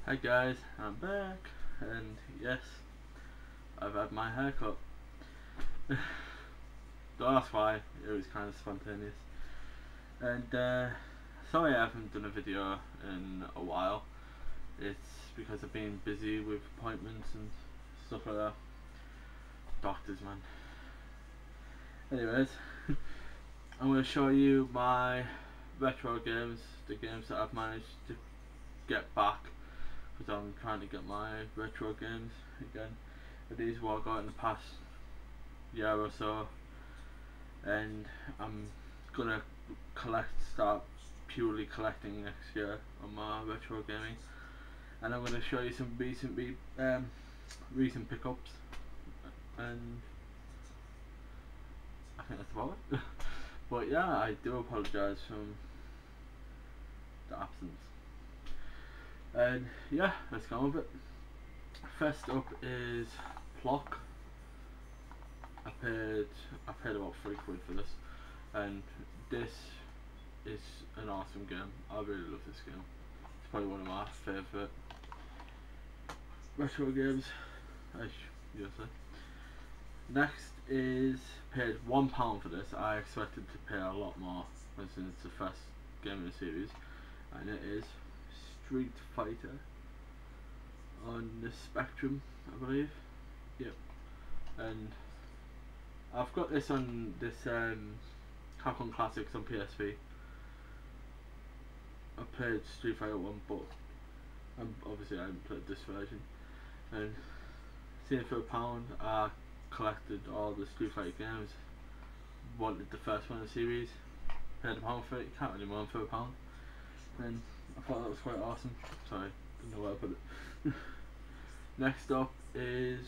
Hi guys, I'm back, and yes, I've had my hair cut. Don't ask why, it was kind of spontaneous. And sorry I haven't done a video in a while. It's because I've been busy with appointments and stuff like that. Doctors, man. Anyways, I'm going to show you my retro games, the games that I've managed to get back, because I'm trying to get my retro games again. These were I got in the past year or so, and I'm gonna start purely collecting next year on my retro gaming, and I'm gonna show you some recent pickups, and I think that's about it. But yeah, I do apologise for the absence, and yeah, let's go with it. First up is Plock. I paid about £3 for this, and this is an awesome game. I really love this game. It's probably one of my favourite retro games, as you say. Next is paid £1 for this. I expected to pay a lot more since it's the first game in the series, and it is Street Fighter on the Spectrum, I believe. Yep. And I've got this on this Capcom Classics on PSP. I played Street Fighter 1, but obviously I haven't played this version. And seeing for £1, I collected all the Street Fighter games. Wanted the first one in the series. Paid £1 for it. You can't really moan for £1. And I thought that was quite awesome. Sorry, didn't know where I put it. Next up is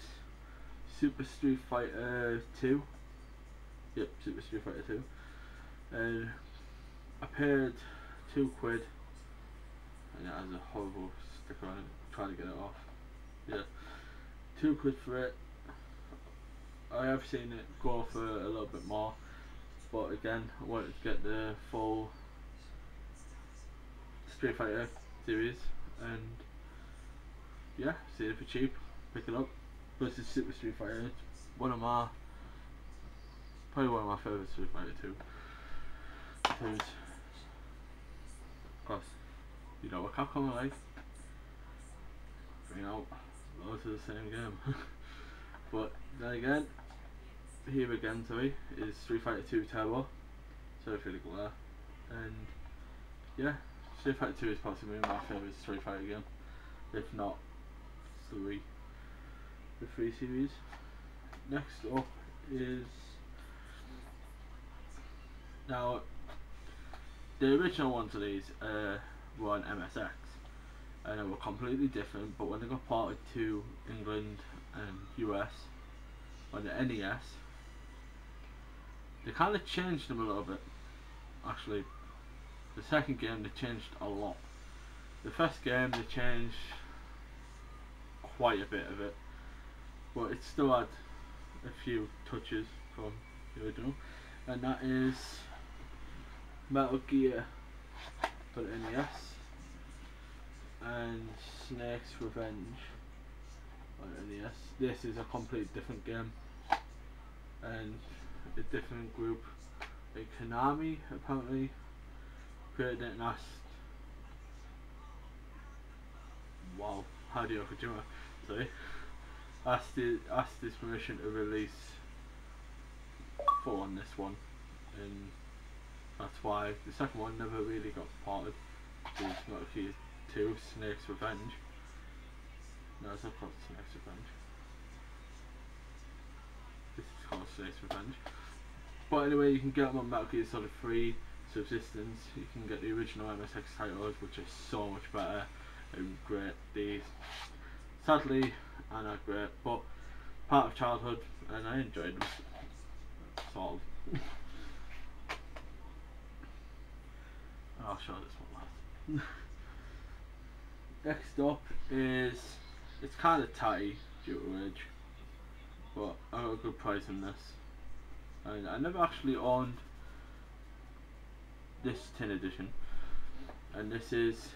Super Street Fighter 2. Yep, Super Street Fighter 2. And I paid £2, and it has a horrible sticker on it. Try to get it off. Yeah, £2 for it. I have seen it go for a little bit more, but again, I wanted to get the full Street Fighter series, and yeah, see it for cheap, pick it up. Plus it's Super Street Fighter. It's probably one of my favourite Street Fighter 2. Because, of course, you know what Capcom are like. Bring out loads of the same game. But then again, here again, sorry, is Street Fighter 2 Turbo. So if you look at that, and yeah, Street Fighter 2 is possibly my favourite Street Fighter game, if not the 3 series. Next up is, now the original ones of these were on MSX, and they were completely different, but when they got ported to England and US on the NES, they kind of changed them a little bit. Actually, the second game they changed a lot. The first game they changed quite a bit of it, but it still had a few touches from the original, and that is Metal Gear for the NES and Snake's Revenge on NES. This is a completely different game, and a different group, like Konami apparently created it and asked, wow, Hideo Kojima, sorry, asked his permission to release 4 on this one, and that's why the second one never really got ported. There's Metal Gear 2, Snake's Revenge. No, it's not called Snake's Revenge. This is called Snake's Revenge. But anyway, you can get them on Metal Gear Solid 3, Subsistence. You can get the original MSX titles, which are so much better and great. These, sadly, are not great, but part of childhood, and I enjoyed them. Sort of. I'll show this one last. Next up is, it's kind of tatty due to age, but I got a good price on this. And I never actually owned this tin edition, and this is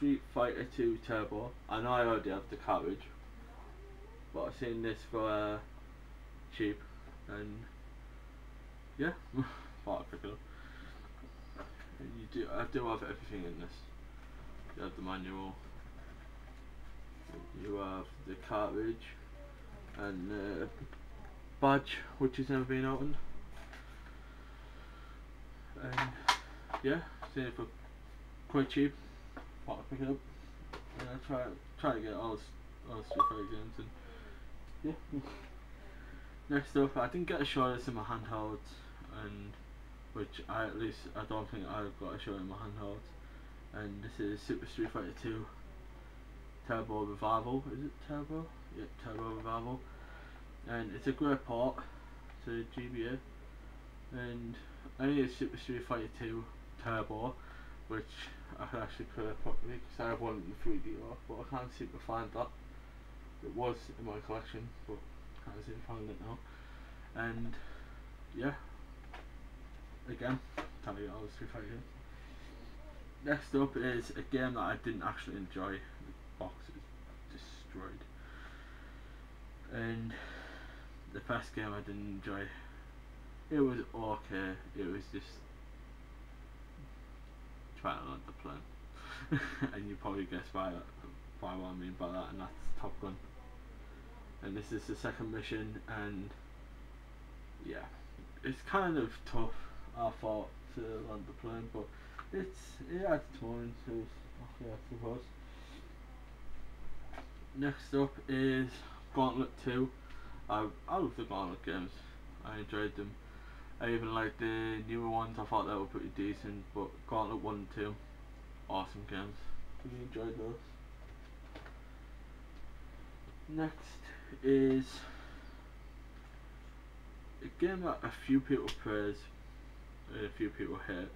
Street Fighter 2 Turbo. I know I already have the cartridge, but I've seen this for cheap, and yeah, thought I'd pick it up. And I do have everything in this. You have the manual, you have the cartridge, and the badge, which has never been opened. And yeah, seen it for quite cheap. Thought I'd pick it up. And I try to get all Street Fighter games. And yeah. Next up, I didn't get a shot of this in my handhelds, and which I don't think I've got a shot in my handhelds. And this is Super Street Fighter 2 Turbo Revival. Is it Turbo? Yeah, Turbo Revival. And it's a great port to GBA. And I need a Super Street Fighter 2 Turbo, which I could actually play properly because I have one in the 3D off, but I can't seem to find that. It was in my collection, but I can't seem to find it now. And yeah, again, trying to get all the Street Fighter games. Next up is a game that I didn't actually enjoy. The box is destroyed. And the first game I didn't enjoy. It was okay. It was just trying to learn the plan. And you probably guess by what I mean by that, and that's Top Gun. And this is the second mission, and yeah, it's kind of tough, I thought, to land the plane, but it had its moments. It was okay, I suppose. Next up is Gauntlet 2. I love the Gauntlet games. I enjoyed them. I even liked the newer ones. I thought they were pretty decent, but Gauntlet 1 and 2, awesome games. Really enjoyed those. Next is a game that a few people praise, a few people hate.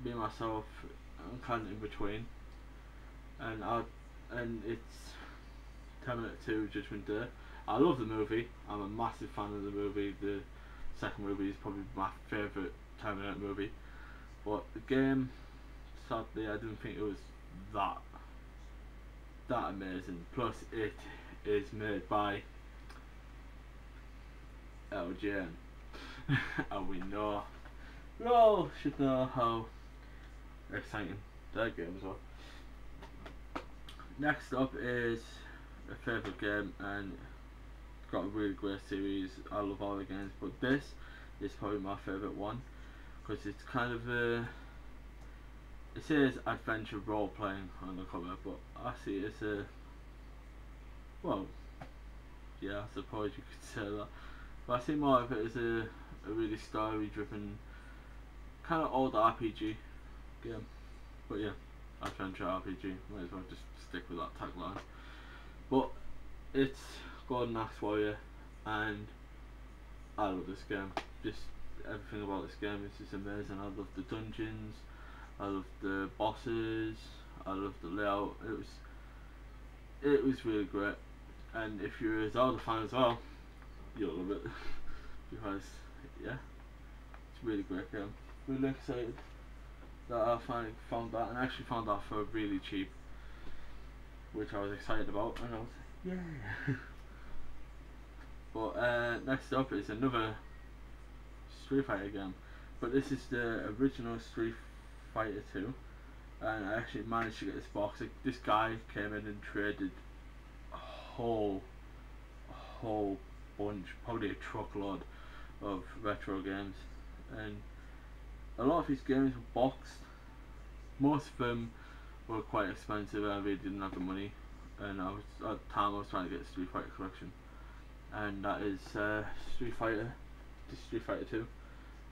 Me myself, I'm kind of in between, and it's Terminator 2 Judgment Day. I love the movie. I'm a massive fan of the movie. The second movie is probably my favourite Terminator movie, but the game, sadly, I didn't think it was that amazing. Plus, it is made by LJN, and we all should know how exciting their games are. Next up is a favourite game, and it's got a really great series. I love all the games, but this is probably my favourite one because it's kind of it says adventure role playing on the cover, but I see it as well, yeah, I suppose you could say that, but I see more of it as a really story driven kind of old RPG game. But yeah, adventure RPG, might as well just stick with that tagline. But it's Golden Axe Warrior, and I love this game. Just everything about this game is just amazing. I love the dungeons, I love the bosses, I love the layout. It was really great, and if you're a Zelda fan as well, you'll love it because yeah, it's a really great game. Really excited that I finally found that, and I actually found that for really cheap, which I was excited about, and I was yeah. But next up is another Street Fighter game, but this is the original Street Fighter 2, and I actually managed to get this box. Like, this guy came in and traded a whole bunch, probably a truckload of retro games, and a lot of his games were boxed. Most of them were quite expensive, and I really didn't have the money, and at the time I was trying to get a Street Fighter collection, and that is Street Fighter 2.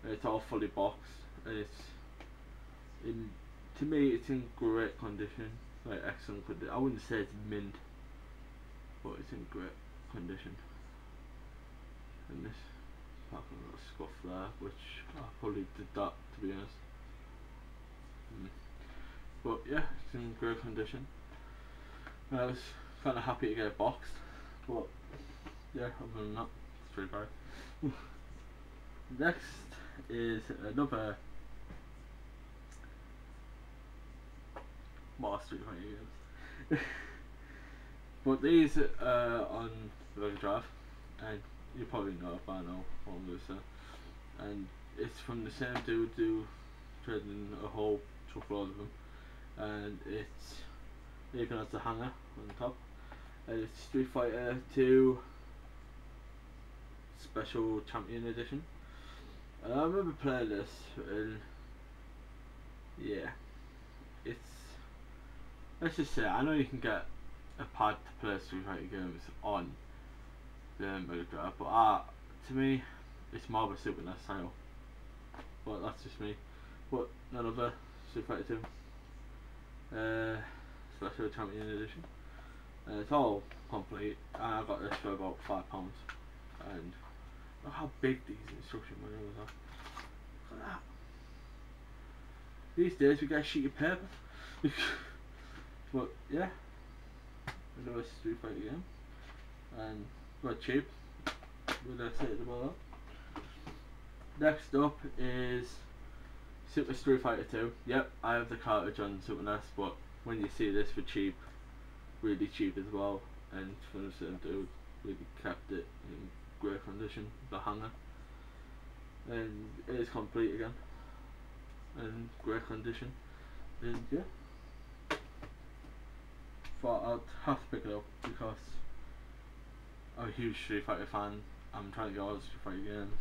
It's all fully boxed, and to me it's in great condition, like excellent condition. I wouldn't say it's mint, but it's in great condition. And this fucking little scuff there, which I probably did that, to be honest. But yeah, it's in great condition. I was kind of happy to get it boxed, but yeah, other than that, it's pretty bad. Next is another more Street Fighter games. But these are on Mega Drive, and you probably know if I know what I'm going to say. And it's from the same dude who trading a whole truckload of them, and it's even has the hanger on the top, and it's Street Fighter 2 Special Champion Edition. And I remember playing this, and yeah, it's, let's just say, I know you can get a pad to play Street Fighter games on the Mega Drive, but to me, it's more of a Super NES style. But that's just me. But none other Street Fighter 2 Special Champion Edition. It's all complete, and I got this for about £5. And look how big these instruction manuals are. Look at that. These days we get a sheet of paper. But yeah, another Street Fighter game, and got cheap. We're excited about that. Next up is Super Street Fighter 2. Yep, I have the cartridge on Super NES, but when you see this for cheap, really cheap as well, and from the same dude, really kept it in great condition, the hanger, and it is complete again, in great condition, and yeah, thought I'd have to pick it up because I'm a huge Street Fighter fan. I'm trying to get all the Street Fighter games,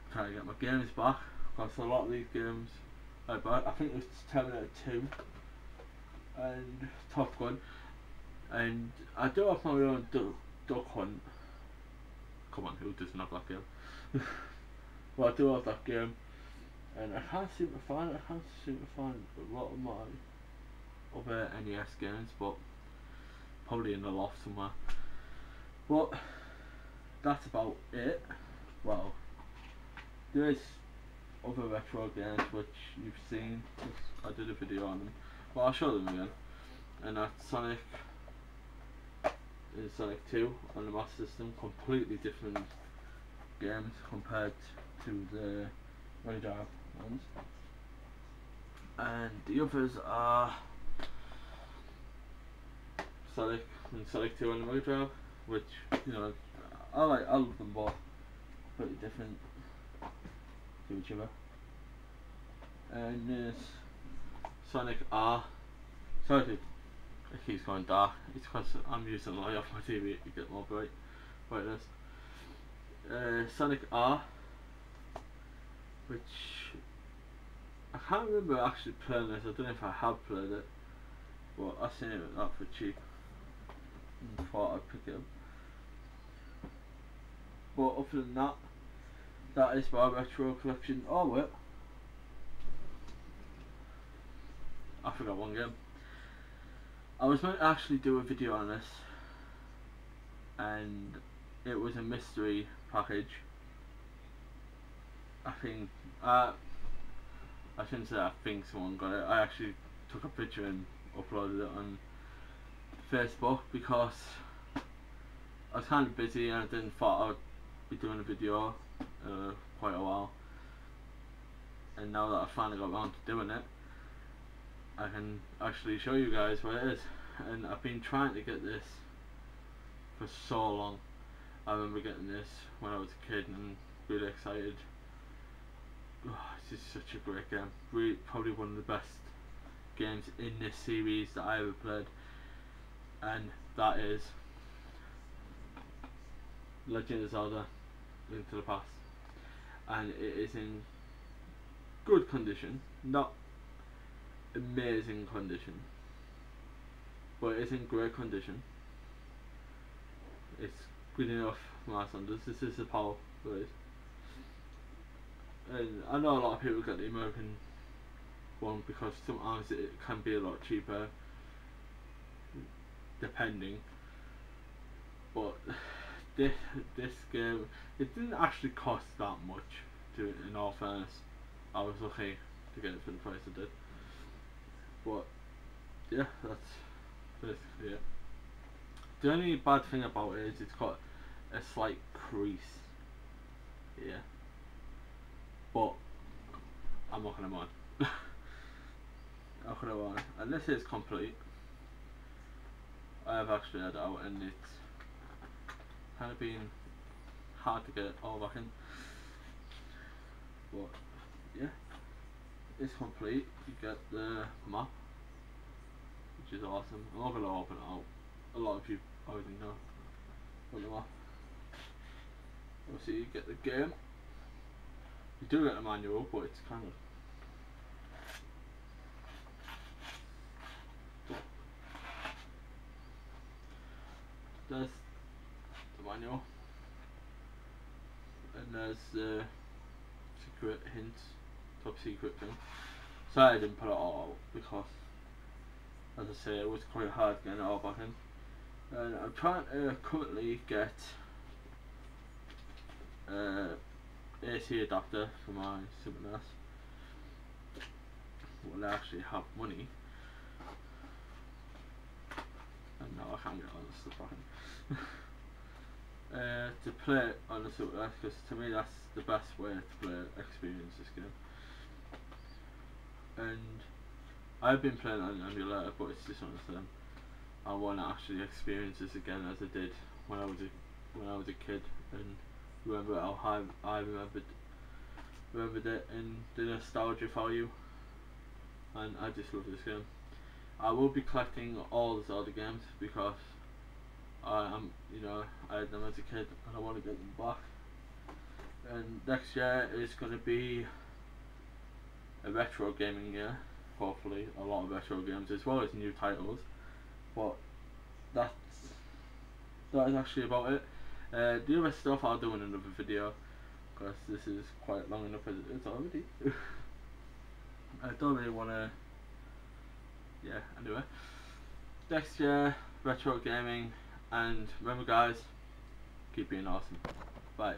I'm trying to get my games back, because a lot of these games I bought, I think it was Terminator 2 and Top Gun, and I do have my own Duck Hunt. Come on, who doesn't have that game? Well, I do have that game, and I can't seem to find it. I can't seem to find a lot of my other NES games, but probably in the loft somewhere. But that's about it. Well, there is other retro games which you've seen. I did a video on them, but I'll show them again. And that's Sonic. Is Sonic 2 on the Master System. Completely different games compared to the Mega Drive ones. And the others are Sonic and Sonic 2 on the Mega Drive, which, you know, I love them both. Pretty different to each other. And there's Sonic R. Sorry, it keeps going dark. It's because I'm using the light off my TV to get more brightness. Sonic R, which I can't remember actually playing this. I don't know if I have played it, but I seen it that for cheap and thought I'd pick it up. But other than that, that is my retro collection. Oh wait, I forgot one game. I was meant to actually do a video on this, and it was a mystery package. I think I shouldn't say I think someone got it. I actually took a picture and uploaded it on Facebook because I was kind of busy and I didn't thought I'd be doing a video quite a while. And now that I finally got around to doing it, I can actually show you guys what it is. And I've been trying to get this for so long. I remember getting this when I was a kid and really excited. Oh, it's just such a great game. Really, probably one of the best games in this series that I ever played, and that is Legend of Zelda: Link to the Past. And it is in good condition, not amazing condition, but it's in great condition. It's good enough for my standards. This is the PAL release, and I know a lot of people get the American one because sometimes it can be a lot cheaper depending, but this game, it didn't actually cost that much, in all fairness. I was lucky to get it for the price I did. But yeah, that's basically it. The only bad thing about it is it's got a slight crease here, but I'm not gonna mind. how could I want? And this is complete. I have actually had it out and it's kind of been hard to get it all back in. But yeah, it's complete. You get the map, which is awesome. I'm not gonna open it out. A lot of you already know what the map. Obviously you get the game. You do get the manual, but it's kind of there's the manual, and there's the secret hints, top secret thing. So I didn't put it all out because, as I say, it was quite hard getting it all back in. And I'm trying to currently get AC adapter for my Super NES. Well, I actually have money. And now I can't get all this stuff back in. To play it on the Super NES, because to me that's the best way to play experience this game. And I've been playing on the emulator, but it's just one of them. I want to actually experience this again as I did when I was a kid, and remember how I remembered it and the nostalgia value. And I just love this game. I will be collecting all the Zelda games because I had them as a kid and I want to get them back. And next year is going to be a retro gaming year, hopefully a lot of retro games as well as new titles. But that is actually about it. The other stuff I'll do in another video because this is quite long enough as it is already. I don't really want to. Yeah, anyway. Next year, retro gaming, and remember guys, keep being awesome. Bye.